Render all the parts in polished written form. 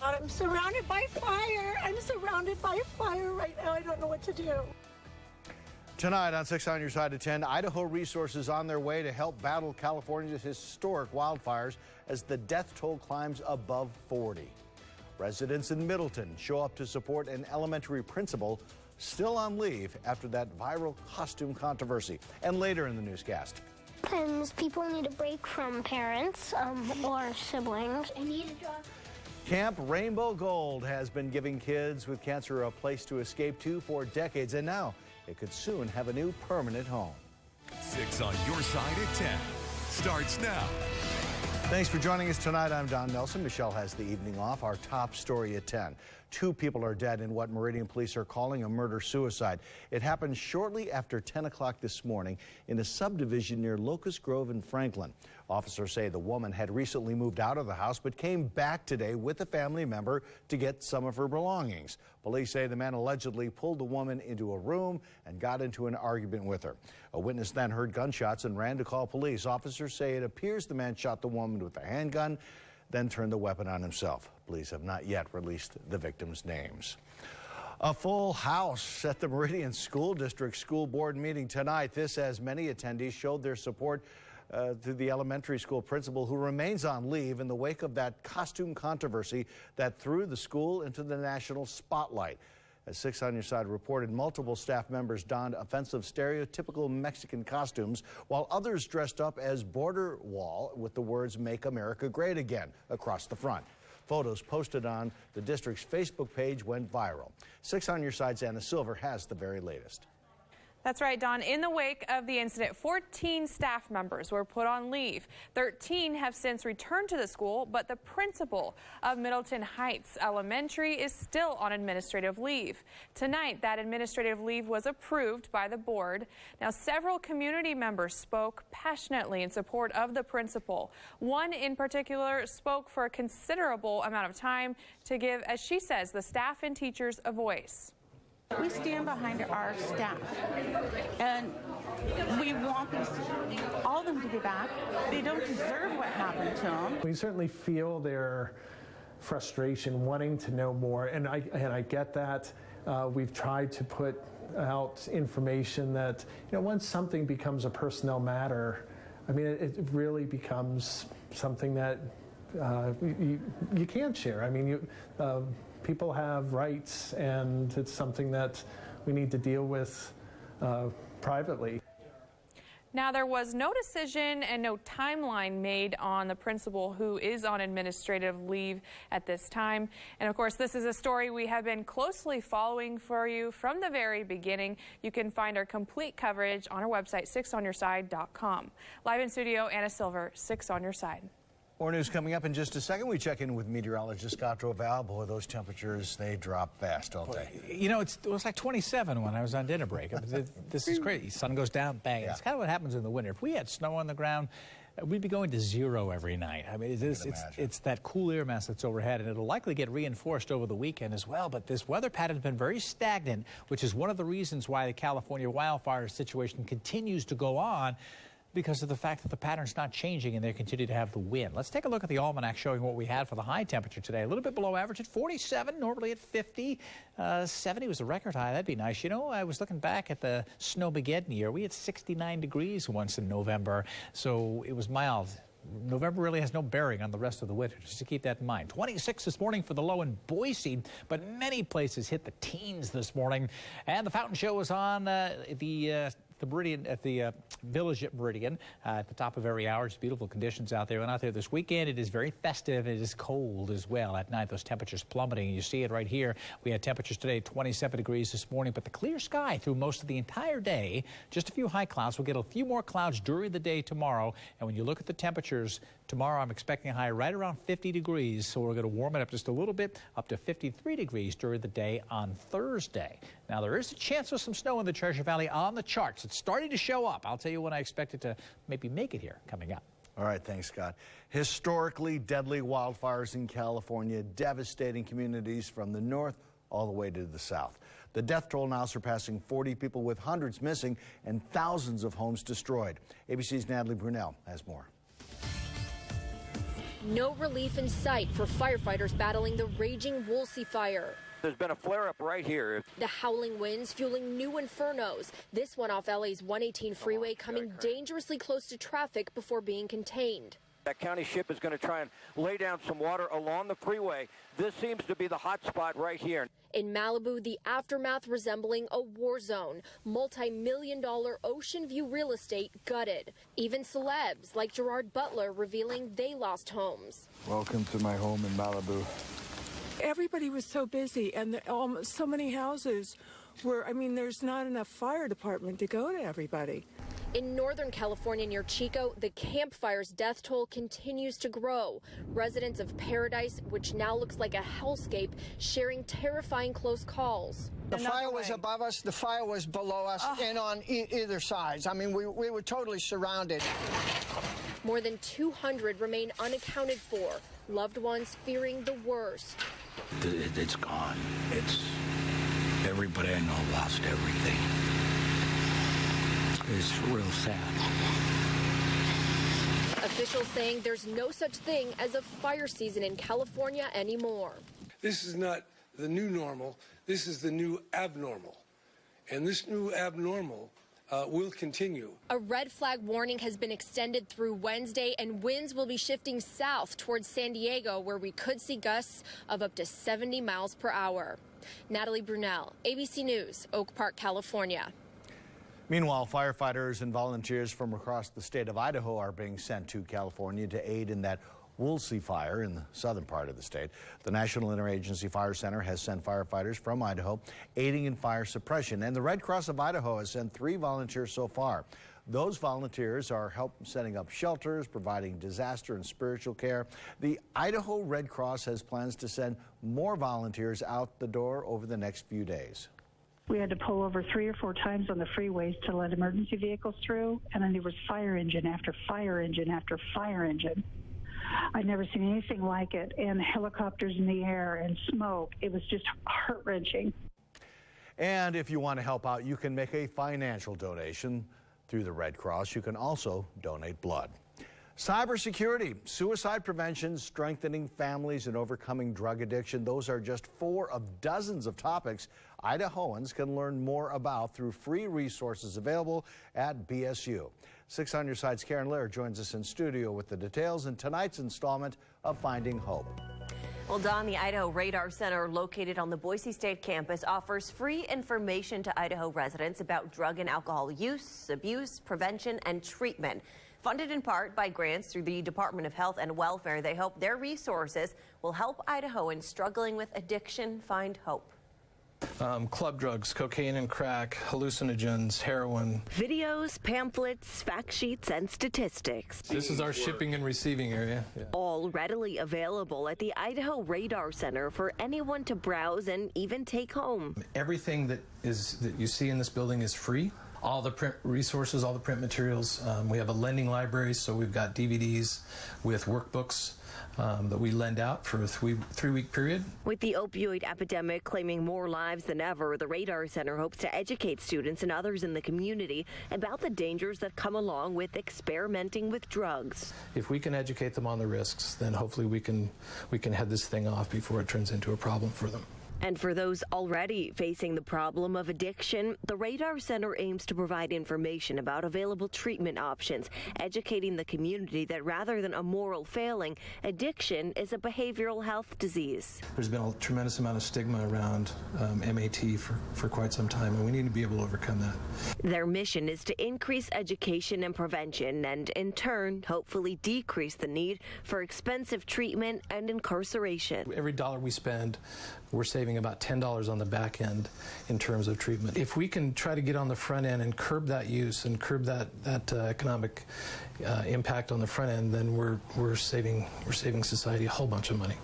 I'm surrounded by fire. I'm surrounded by fire right now. I don't know what to do. Tonight on 6 on Your Side at 10, Idaho resources on their way to help battle California's historic wildfires as the death toll climbs above 40. Residents in Middleton show up to support an elementary principal still on leave after that viral costume controversy. And later in the newscast. Sometimes people need a break from parents or siblings. I need a job. Camp Rainbow Gold has been giving kids with cancer a place to escape to for decades, and now it could soon have a new permanent home. 6 on Your Side at 10 starts now. Thanks for joining us tonight. I'm Don Nelson. Michelle has the evening off. Our top story at 10. 2 people are dead in what Meridian police are calling a murder-suicide. It happened shortly after 10 o'clock this morning in a subdivision near Locust Grove in Franklin. Officers say the woman had recently moved out of the house but came back today with a family member to get some of her belongings. Police say the man allegedly pulled the woman into a room and got into an argument with her. A witness then heard gunshots and ran to call police. Officers say it appears the man shot the woman with a handgun, then turned the weapon on himself. Police have not yet released the victims' names. A full house at the Meridian School District School Board meeting tonight. This as many attendees showed their support to the elementary school principal who remains on leave in the wake of that costume controversy that threw the school into the national spotlight. As 6 on Your Side reported, multiple staff members donned offensive stereotypical Mexican costumes while others dressed up as border wall with the words "Make America Great Again" across the front. Photos posted on the district's Facebook page went viral. 6 on Your Side's Anna Silver has the very latest. That's right, Don. In the wake of the incident, 14 staff members were put on leave. 13 have since returned to the school, but the principal of Middleton Heights Elementary is still on administrative leave. Tonight, that administrative leave was approved by the board. Now, several community members spoke passionately in support of the principal. One in particular spoke for a considerable amount of time to give, as she says, the staff and teachers a voice. We stand behind our staff, and we want all of them to be back. They don't deserve what happened to them. We certainly feel their frustration, wanting to know more, and I get that. We've tried to put out information that, once something becomes a personnel matter, I mean, it really becomes something that you can't share. I mean, people have rights, and it's something that we need to deal with privately. Now, there was no decision and no timeline made on the principal who is on administrative leave at this time. And of course, this is a story we have been closely following for you from the very beginning. You can find our complete coverage on our website, 6onyourside.com. Live in studio, Anna Silver, 6 on Your Side. More news coming up in just a second. We check in with meteorologist Scott Droval. Boy, those temperatures, they drop fast, don't they? It was like 27 when I was on dinner break. This is crazy. Sun goes down, bang. Yeah. It's kind of what happens in the winter. If we had snow on the ground, we'd be going to 0 every night. I mean, it's that cool air mass that's overhead, and it'll likely get reinforced over the weekend as well. But this weather pattern has been very stagnant, which is one of the reasons why the California wildfire situation continues to go on, because of the fact that the pattern's not changing and they continue to have the wind. Let's take a look at the almanac showing what we had for the high temperature today. A little bit below average at 47, normally at 50. 70 was a record high. That'd be nice. I was looking back at the Snowmageddon year. We had 69 degrees once in November, so it was mild. November really has no bearing on the rest of the winter, just to keep that in mind. 26 this morning for the low in Boise, but many places hit the teens this morning. And the fountain show was on the Meridian, at the village at Meridian, at the top of every hour. It's beautiful conditions out there. Went out there this weekend. It is very festive. It is cold as well. At night, those temperatures plummeting. You see it right here. We had temperatures today, 27 degrees this morning, but the clear sky through most of the entire day. Just a few high clouds. We'll get a few more clouds during the day tomorrow. And when you look at the temperatures tomorrow, I'm expecting a high right around 50 degrees. So we're going to warm it up just a little bit, up to 53 degrees during the day on Thursday. Now, there is a chance of some snow in the Treasure Valley on the charts. It's starting to show up. I'll tell you when I expect it to maybe make it here coming up. All right, thanks, Scott. Historically deadly wildfires in California, devastating communities from the north all the way to the south. The death toll now surpassing 40 people, with hundreds missing and thousands of homes destroyed. ABC's Natalie Brunell has more. No relief in sight for firefighters battling the raging Woolsey fire. There's been a flare-up right here. The howling winds fueling new infernos. This one off LA's 118 freeway coming dangerously close to traffic before being contained. That county ship is going to try and lay down some water along the freeway. This seems to be the hot spot right here. In Malibu, the aftermath resembling a war zone. Multi-million-dollar ocean view real estate gutted. Even celebs like Gerard Butler revealing they lost homes. Welcome to my home in Malibu. Everybody was so busy, and so many houses were, there's not enough fire department to go to everybody. In Northern California near Chico, the Camp Fire's death toll continues to grow. Residents of Paradise, which now looks like a hellscape, sharing terrifying close calls. The fire was above us, the fire was below us, and on either sides. We were totally surrounded. More than 200 remain unaccounted for, loved ones fearing the worst. It's gone. Everybody I know lost everything. It's real sad. Officials saying there's no such thing as a fire season in California anymore. This is not the new normal. This is the new abnormal. And this new abnormal will continue. A red flag warning has been extended through Wednesday, and winds will be shifting south towards San Diego, where we could see gusts of up to 70 miles per hour. Natalie Brunel, ABC News, Oak Park, California. Meanwhile, firefighters and volunteers from across the state of Idaho are being sent to California to aid in that Woolsey fire in the southern part of the state. The National Interagency Fire Center has sent firefighters from Idaho aiding in fire suppression, and the Red Cross of Idaho has sent 3 volunteers so far. Those volunteers are setting up shelters, providing disaster and spiritual care. The Idaho Red Cross has plans to send more volunteers out the door over the next few days. We had to pull over 3 or 4 times on the freeways to let emergency vehicles through, and then there was fire engine after fire engine after fire engine. I'd never seen anything like it, and helicopters in the air and smoke. It was just heart-wrenching. And if you want to help out, you can make a financial donation through the Red Cross. You can also donate blood. Cybersecurity, suicide prevention, strengthening families, and overcoming drug addiction. Those are just 4 of dozens of topics Idahoans can learn more about through free resources available at BSU. 6 on Your Side's Karen Lair joins us in studio with the details in tonight's installment of Finding Hope. Well, Don, the Idaho Radar Center, located on the Boise State campus, offers free information to Idaho residents about drug and alcohol use, abuse, prevention, and treatment. Funded in part by grants through the Department of Health and Welfare, they hope their resources will help Idahoans struggling with addiction find hope. Club drugs, cocaine and crack, hallucinogens, heroin. Videos, pamphlets, fact sheets, and statistics. This is our shipping and receiving area. Yeah. All readily available at the Idaho Radar Center for anyone to browse and even take home. Everything that you see in this building is free. All the print resources, all the print materials. We have a lending library, so we've got DVDs with workbooks that we lend out for a 3-week period. With the opioid epidemic claiming more lives than ever, the Radar Center hopes to educate students and others in the community about the dangers that come along with experimenting with drugs. If we can educate them on the risks, then hopefully we can head this thing off before it turns into a problem for them. And for those already facing the problem of addiction, the Radar Center aims to provide information about available treatment options, educating the community that rather than a moral failing, addiction is a behavioral health disease. There's been a tremendous amount of stigma around MAT for quite some time, and we need to be able to overcome that. Their mission is to increase education and prevention and, in turn, hopefully decrease the need for expensive treatment and incarceration. Every dollar we spend, we're saving about $10 on the back end in terms of treatment. If we can try to get on the front end and curb that use and curb that economic impact on the front end, then we're saving society a whole bunch of money.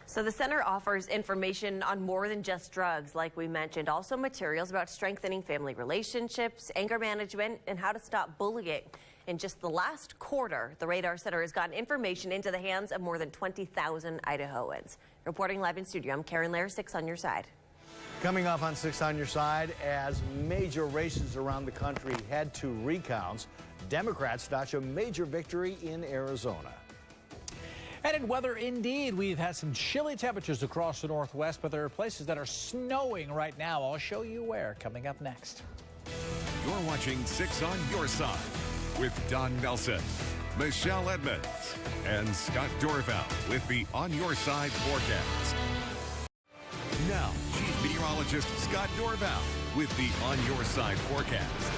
So the center offers information on more than just drugs, like we mentioned, also materials about strengthening family relationships, anger management, and how to stop bullying. In just the last quarter, the Radar Center has gotten information into the hands of more than 20,000 Idahoans. Reporting live in studio, I'm Karen Lair, 6 on Your Side. Coming up on 6 on Your Side, as major races around the country head to recounts, Democrats notch a major victory in Arizona. And in weather, indeed, we've had some chilly temperatures across the Northwest, but there are places that are snowing right now. I'll show you where coming up next. You're watching 6 on Your Side with Don Nelson, Michelle Edmonds, and Scott Dorval with the On Your Side forecast. Now, Chief Meteorologist Scott Dorval with the On Your Side forecast.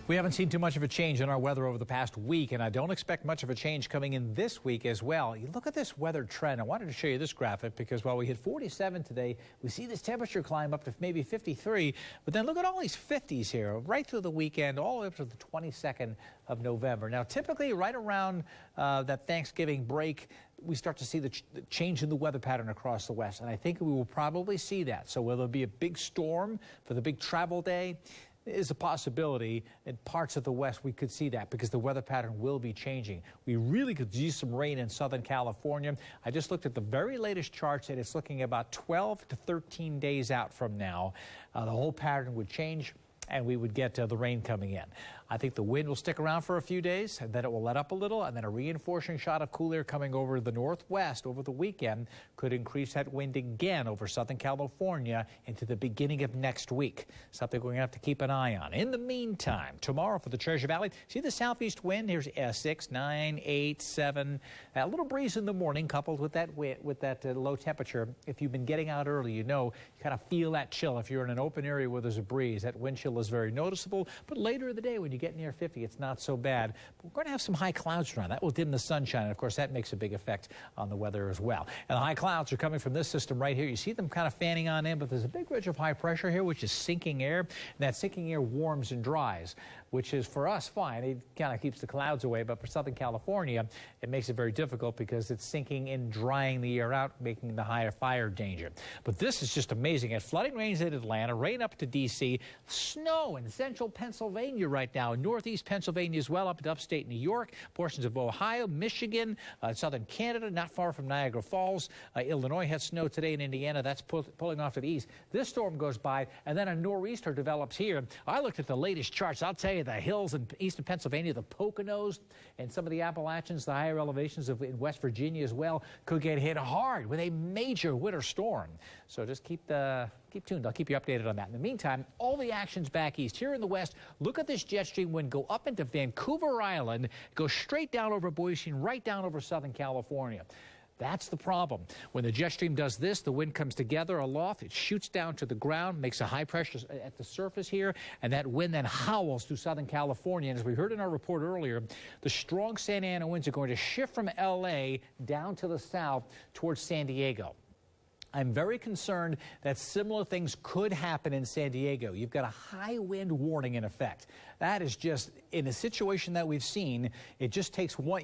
We haven't seen too much of a change in our weather over the past week, and I don't expect much of a change coming in this week as well. You look at this weather trend. I wanted to show you this graphic because while we hit 47 today, we see this temperature climb up to maybe 53. But then look at all these 50s here, right through the weekend, all the way up to the 22nd of November. Now, typically right around that Thanksgiving break, we start to see the change in the weather pattern across the West, and I think we will probably see that. So will there be a big storm for the big travel day? Is a possibility. In parts of the West, we could see that because the weather pattern will be changing. We really could use some rain in Southern California. I just looked at the very latest charts, and it's looking about 12 to 13 days out from now. The whole pattern would change, and we would get the rain coming in. I think the wind will stick around for a few days, and then it will let up a little, and then a reinforcing shot of cool air coming over the Northwest over the weekend could increase that wind again over Southern California into the beginning of next week. Something we're going to have to keep an eye on. In the meantime, tomorrow for the Treasure Valley, see the southeast wind? Here's 6, 9, 8, 7. A little breeze in the morning coupled with that low temperature. If you've been getting out early, you know you kind of feel that chill. If you're in an open area where there's a breeze, that wind chill is very noticeable. But later in the day, when you get near 50, it's not so bad. But we're going to have some high clouds around. That will dim the sunshine, and of course that makes a big effect on the weather as well. And the high clouds are coming from this system right here. You see them kind of fanning on in, but there's a big ridge of high pressure here, which is sinking air, and that sinking air warms and dries, which is for us fine. It kind of keeps the clouds away, but for Southern California, it makes it very difficult because it's sinking and drying the air out, making the higher fire danger. But this is just amazing. At flooding rains in Atlanta, rain up to D.C., snow in central Pennsylvania right now, northeast Pennsylvania as well, up to upstate New York, portions of Ohio, Michigan, southern Canada, not far from Niagara Falls. Illinois has snow today in Indiana. That's pulling off to the east. This storm goes by, and then a nor'easter develops here. I looked at the latest charts. I'll tell you, the hills in eastern Pennsylvania, the Poconos, and some of the Appalachians, the higher elevations in West Virginia as well, could get hit hard with a major winter storm. So just keep tuned. I'll keep you updated on that. In the meantime, all the action's back east. Here in the west, look at this jet stream wind go up into Vancouver Island, go straight down over Boise and right down over Southern California. That's the problem. When the jet stream does this, the wind comes together aloft, it shoots down to the ground, makes a high pressure at the surface here, and that wind then howls through Southern California. And as we heard in our report earlier, the strong Santa Ana winds are going to shift from L.A. down to the south towards San Diego. I'm very concerned that similar things could happen in San Diego. You've got a high wind warning in effect. That is just, in a situation that we've seen, it just takes one.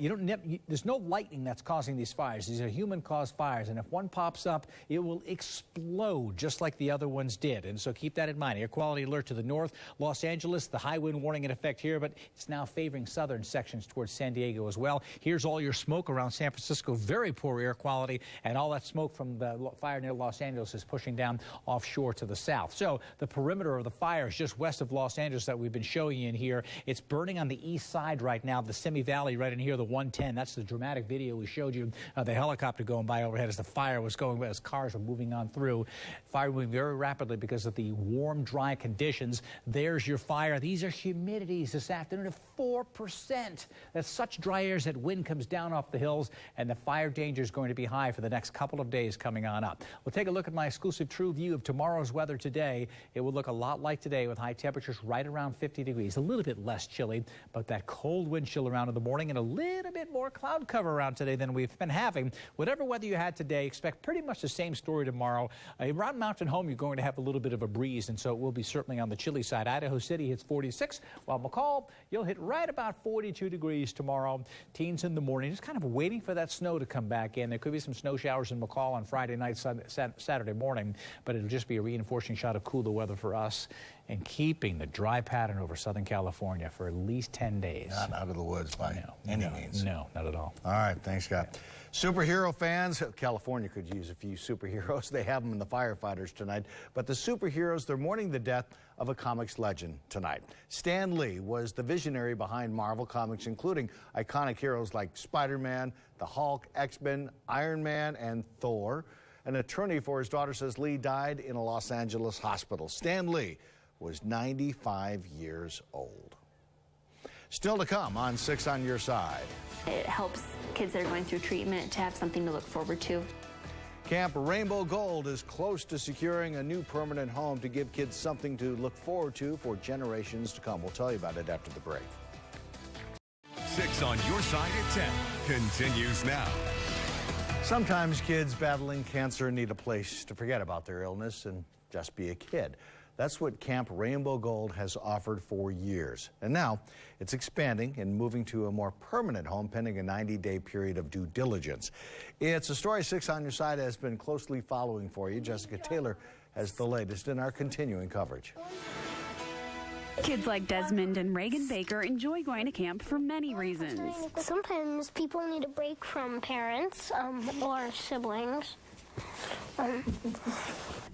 There's no lightning that's causing these fires. These are human-caused fires, and if one pops up, it will explode just like the other ones did. And so keep that in mind. Air quality alert to the north. Los Angeles, the high wind warning in effect here, but it's now favoring southern sections towards San Diego as well. Here's all your smoke around San Francisco. Very poor air quality, and all that smoke from the fire near Los Angeles is pushing down offshore to the south. So the perimeter of the fire is just west of Los Angeles that we've been showing you in here. It's burning on the east side right now, the Simi Valley right in here, the 110. That's the dramatic video we showed you, the helicopter going by overhead as the fire was going, as cars were moving on through. Fire moving very rapidly because of the warm, dry conditions. There's your fire. These are humidities this afternoon of 4%. That's such dry air as that wind comes down off the hills, and the fire danger is going to be high for the next couple of days coming on up. We'll take a look at my exclusive true view of tomorrow's weather today. It will look a lot like today with high temperatures right around 50 degrees. A little bit less chilly, but that cold wind chill around in the morning and a little bit more cloud cover around today than we've been having. Whatever weather you had today, expect pretty much the same story tomorrow. Around Mountain Home, you're going to have a little bit of a breeze, and so it will be certainly on the chilly side. Idaho City hits 46, while McCall, you'll hit right about 42 degrees tomorrow. Teens in the morning, just kind of waiting for that snow to come back in. There could be some snow showers in McCall on Friday night, Saturday morning, but it'll just be a reinforcing shot of cooler weather for us and keeping the dry pattern over Southern California for at least 10 days. Not out of the woods by any means. No, not at all. All right, thanks, Scott. Superhero fans, California could use a few superheroes. They have them in the firefighters tonight. But the superheroes, they're mourning the death of a comics legend tonight. Stan Lee was the visionary behind Marvel Comics, including iconic heroes like Spider-Man, the Hulk, X-Men, Iron Man, and Thor. An attorney for his daughter says Lee died in a Los Angeles hospital. Stan Lee was 95 years old. Still to come on 6 on Your Side. It helps kids that are going through treatment to have something to look forward to. Camp Rainbow Gold is close to securing a new permanent home to give kids something to look forward to for generations to come. We'll tell you about it after the break. 6 on Your Side at 10 continues now. Sometimes kids battling cancer need a place to forget about their illness and just be a kid. That's what Camp Rainbow Gold has offered for years. And now it's expanding and moving to a more permanent home pending a 90-day period of due diligence. It's a story 6 on Your Side has been closely following for you. Jessica Taylor has the latest in our continuing coverage. Kids like Desmond and Reagan Baker enjoy going to camp for many reasons. Sometimes people need a break from parents or siblings.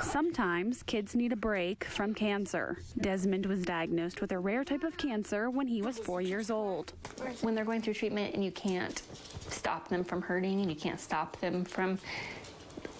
Sometimes kids need a break from cancer. Desmond was diagnosed with a rare type of cancer when he was 4 years old. When they're going through treatment and you can't stop them from hurting and you can't stop them from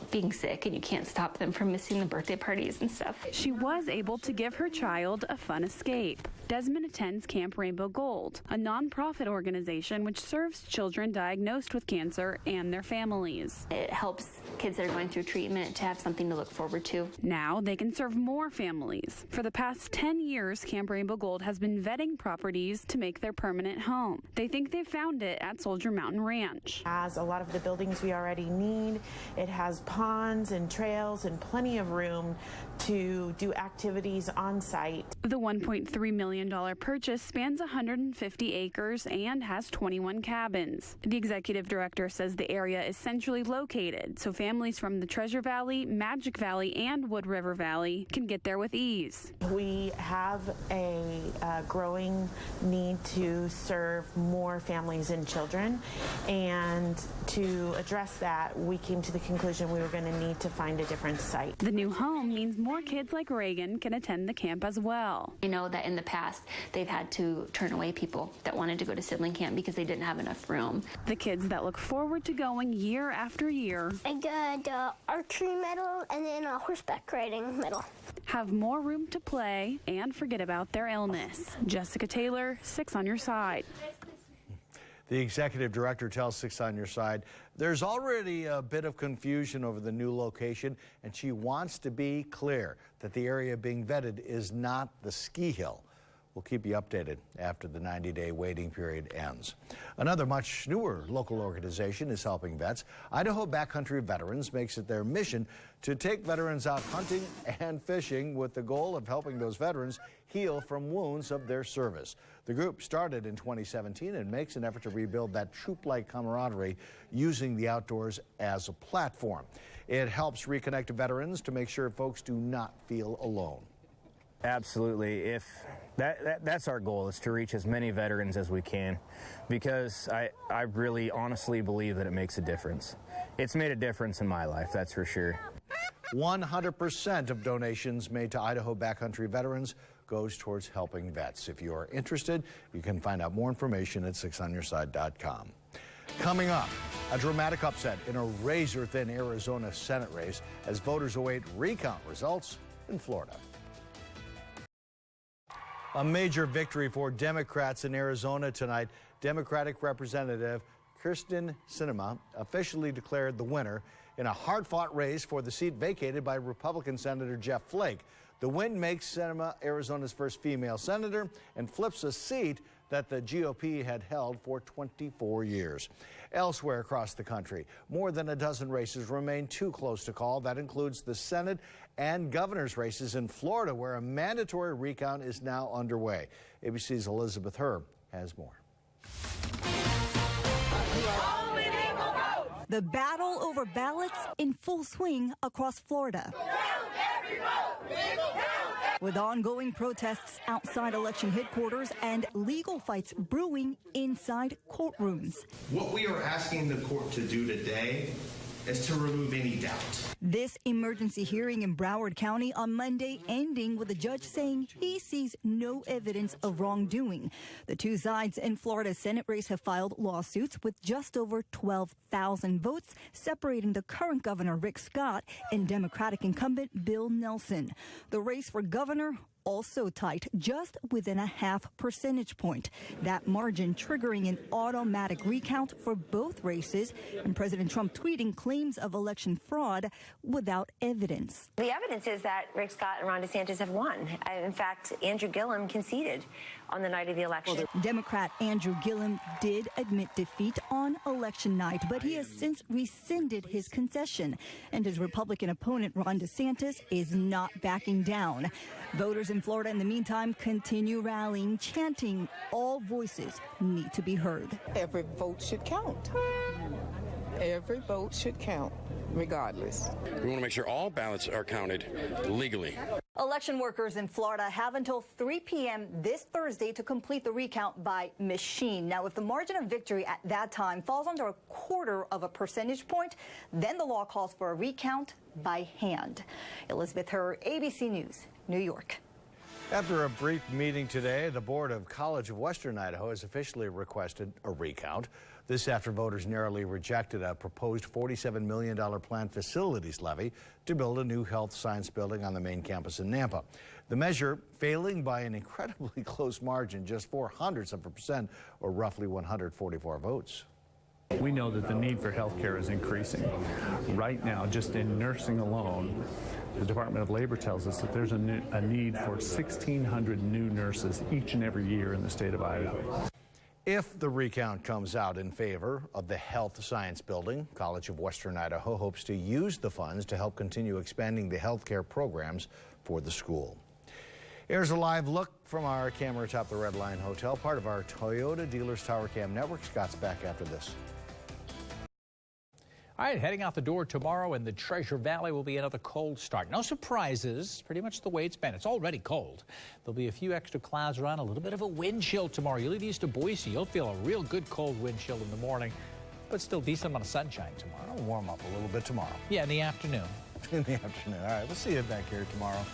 being sick and you can't stop them from missing the birthday parties and stuff. She was able to give her child a fun escape. Desmond attends Camp Rainbow Gold, a nonprofit organization which serves children diagnosed with cancer and their families. It helps kids that are going through treatment to have something to look forward to. Now they can serve more families. For the past 10 years, Camp Rainbow Gold has been vetting properties to make their permanent home. They think they've found it at Soldier Mountain Ranch. It has a lot of the buildings we already need. It has ponds and trails and plenty of room to do activities on site. The $1.3 million purchase spans 150 acres and has 21 cabins. The executive director says the area is centrally located, so families from the Treasure Valley, Magic Valley, and Wood River Valley can get there with ease. We have a growing need to serve more families and children, and to address that, we came to the conclusion we were going to need to find a different site. The new home means more kids like Reagan can attend the camp as well. We know that in the past they've had to turn away people that wanted to go to sibling camp because they didn't have enough room. The kids that look forward to going year after year. I got archery medal and then a horseback riding medal. Have more room to play and forget about their illness. Jessica Taylor, 6 on Your Side. The executive director tells 6 on Your Side there's already a bit of confusion over the new location, and she wants to be clear that the area being vetted is not the ski hill. We'll keep you updated after the 90-day waiting period ends. Another much newer local organization is helping vets. Idaho Backcountry Veterans makes it their mission to take veterans out hunting and fishing with the goal of helping those veterans heal from wounds of their service. The group started in 2017 and makes an effort to rebuild that troop-like camaraderie using the outdoors as a platform. It helps reconnect veterans to make sure folks do not feel alone. Absolutely. If that's our goal, is to reach as many veterans as we can, because I really honestly believe that it makes a difference. It's made a difference in my life, that's for sure. 100% of donations made to Idaho Backcountry Veterans goes towards helping vets. If you are interested, you can find out more information at 6onyourside.com. Coming up, a dramatic upset in a razor-thin Arizona Senate race as voters await recount results in Florida. A major victory for Democrats in Arizona tonight. Democratic Representative Kirsten Sinema officially declared the winner in a hard-fought race for the seat vacated by Republican Senator Jeff Flake. The win makes Sinema Arizona's first female senator and flips a seat that the GOP had held for 24 years. Elsewhere across the country, more than a dozen races remain too close to call. That includes the Senate and governor's races in Florida, where a mandatory recount is now underway. ABC's Elizabeth Herb has more. The battle over ballots in full swing across Florida. With ongoing protests outside election headquarters and legal fights brewing inside courtrooms. What we are asking the court to do today is to remove any doubt. This emergency hearing in Broward County on Monday ending with the judge saying he sees no evidence of wrongdoing. The two sides in Florida's Senate race have filed lawsuits with just over 12,000 votes separating the current governor Rick Scott and Democratic incumbent Bill Nelson. The race for governor also tight, just within a half percentage point. That margin triggering an automatic recount for both races, and President Trump tweeting claims of election fraud without evidence. The evidence is that Rick Scott and Ron DeSantis have won. In fact, Andrew Gillum conceded on the night of the election. Democrat Andrew Gillum did admit defeat on election night, but he has since rescinded his concession, and his Republican opponent Ron DeSantis is not backing down. Voters in Florida, in the meantime, continue rallying, chanting, all voices need to be heard. Every vote should count. Every vote should count, regardless. We want to make sure all ballots are counted legally. Election workers in Florida have until 3 p.m. this Thursday to complete the recount by machine. Now, if the margin of victory at that time falls under 1/4 percentage point, then the law calls for a recount by hand. Elizabeth Herr, ABC News, New York. After a brief meeting today, the board of College of Western Idaho has officially requested a recount. This after voters narrowly rejected a proposed $47 million planned facilities levy to build a new health science building on the main campus in Nampa. The measure failing by an incredibly close margin, just 0.04%, or roughly 144 votes. We know that the need for health care is increasing. Right now, just in nursing alone, the Department of Labor tells us that there's a need for 1,600 new nurses each and every year in the state of Idaho. If the recount comes out in favor of the health science building, College of Western Idaho hopes to use the funds to help continue expanding the health care programs for the school. Here's a live look from our camera atop the Red Lion Hotel, part of our Toyota Dealers Tower Cam network. Scott's back after this. All right, heading out the door tomorrow in the Treasure Valley will be another cold start. No surprises, pretty much the way it's been. It's already cold. There'll be a few extra clouds around, a little bit of a wind chill tomorrow. You leave east of Boise, you'll feel a real good cold wind chill in the morning, but still decent amount of sunshine tomorrow. It'll warm up a little bit tomorrow. Yeah, in the afternoon. In the afternoon. All right, we'll see you back here tomorrow.